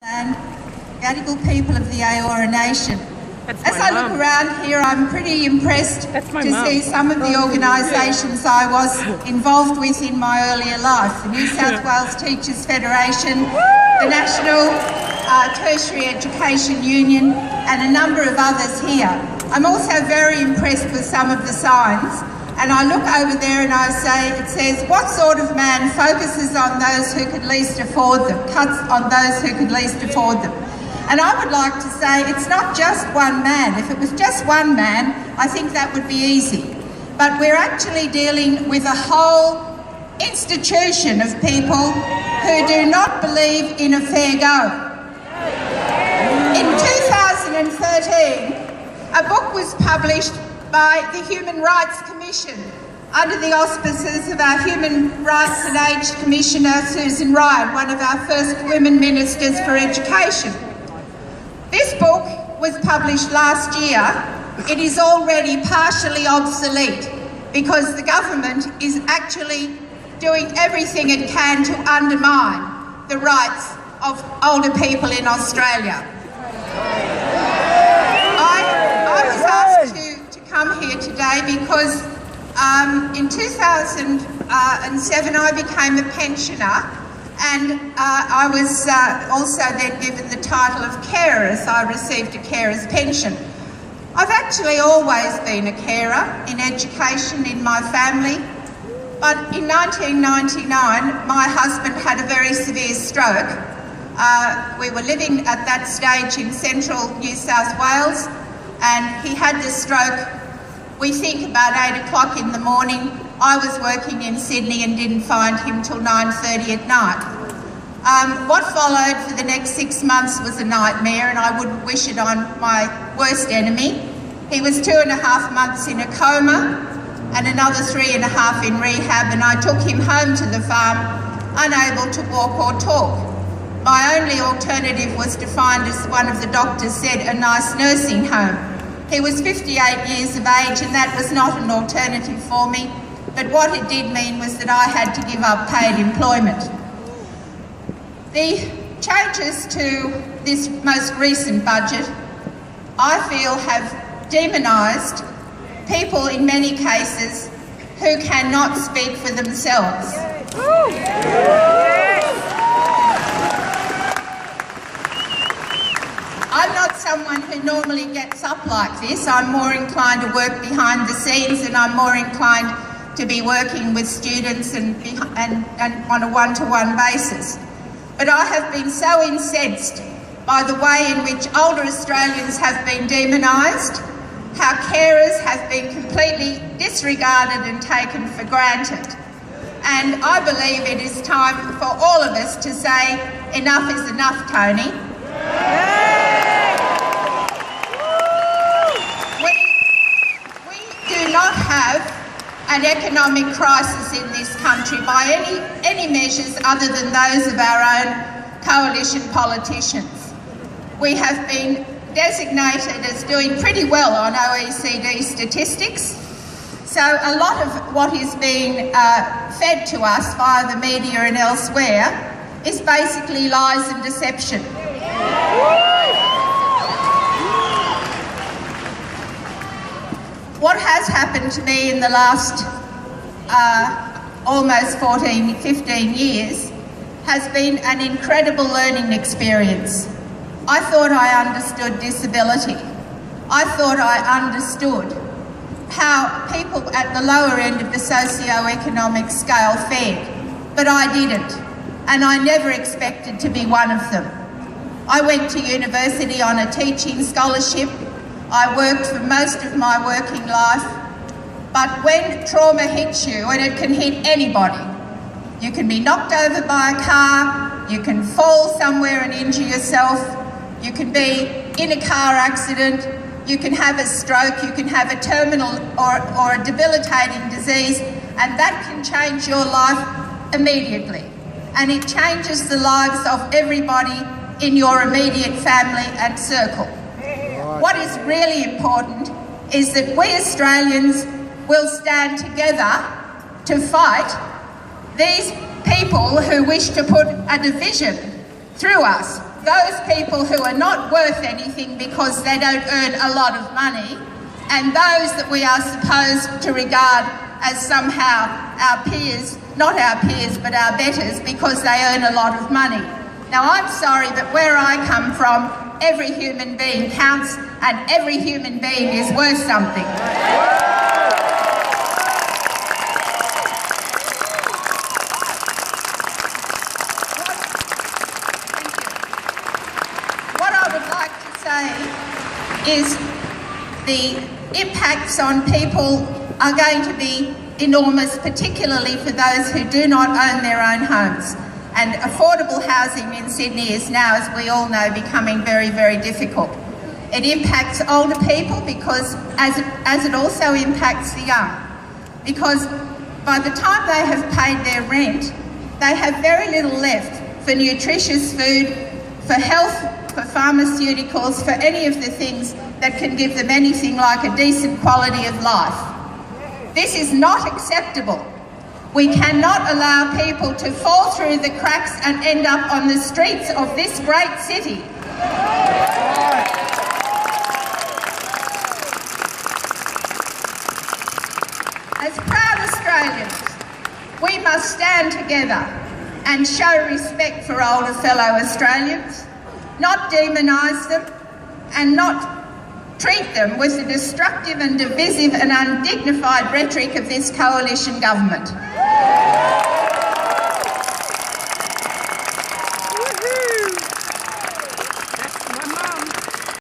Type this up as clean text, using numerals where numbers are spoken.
And Gadigal people of the Eora Nation. As I look around here, I'm pretty impressed to see some of the organisations I was involved with in my earlier life. The New South Wales Teachers Federation, the National Tertiary Education Union, and a number of others here. I'm also very impressed with some of the signs, and I look over there and I say, it says, what sort of man focuses on those who could least afford them, cuts on those who could least afford them. And I would like to say it's not just one man. If it was just one man, I think that would be easy. But we're actually dealing with a whole institution of people who do not believe in a fair go. In 2013, a book was published by the Human Rights Commission under the auspices of our Human Rights and Age Commissioner, Susan Ryan, one of our first women ministers for education. This book was published last year. It is already partially obsolete because the government is actually doing everything it can to undermine the rights of older people in Australia. I was asked to come here today because in 2007 I became a pensioner, and I was also then given the title of carer as I received a carer's pension. I've actually always been a carer in education in my family, but in 1999 my husband had a very severe stroke. We were living at that stage in central New South Wales, and he had the stroke, we think about 8 o'clock in the morning. I was working in Sydney and didn't find him till 9:30 at night. What followed for the next 6 months was a nightmare, and I wouldn't wish it on my worst enemy. He was 2.5 months in a coma and another 3.5 in rehab, and I took him home to the farm, unable to walk or talk. My only alternative was to find, as one of the doctors said, a nice nursing home. He was 58 years of age, and that was not an alternative for me. But what it did mean was that I had to give up paid employment. The changes to this most recent budget, I feel, have demonised people in many cases who cannot speak for themselves. I'm not someone who normally gets up like this. I'm more inclined to work behind the scenes, and I'm more inclined to be working with students and on a one-to-one basis. But I have been so incensed by the way in which older Australians have been demonised, how carers have been completely disregarded and taken for granted. And I believe it is time for all of us to say, enough is enough, Tony. We do not have an economic crisis in this country by any measures other than those of our own coalition politicians. We have been designated as doing pretty well on OECD statistics, so a lot of what is being fed to us via the media and elsewhere is basically lies and deception. What has happened to me in the last almost 15 years has been an incredible learning experience. I thought I understood disability. I thought I understood how people at the lower end of the socio-economic scale fared, but I didn't, and I never expected to be one of them. I went to university on a teaching scholarship. I worked for most of my working life, but when trauma hits you, and it can hit anybody, you can be knocked over by a car, you can fall somewhere and injure yourself, you can be in a car accident, you can have a stroke, you can have a terminal or a debilitating disease, and that can change your life immediately. And it changes the lives of everybody in your immediate family and circle. What is really important is that we Australians will stand together to fight these people who wish to put a division through us. those people who are not worth anything because they don't earn a lot of money, and those that we are supposed to regard as somehow our peers, not our peers but our betters, because they earn a lot of money. Now I'm sorry, but where I come from, every human being counts and every human being is worth something. What I would like to say is the impacts on people are going to be enormous, particularly for those who do not own their own homes. And affordable housing in Sydney is now, as we all know, becoming very, very difficult. It impacts older people because, as it also impacts the young, because by the time they have paid their rent, they have very little left for nutritious food, for health, for pharmaceuticals, for any of the things that can give them anything like a decent quality of life. This is not acceptable. We cannot allow people to fall through the cracks and end up on the streets of this great city. As proud Australians, we must stand together and show respect for older fellow Australians, not demonise them and not treat them with the destructive and divisive and undignified rhetoric of this coalition government.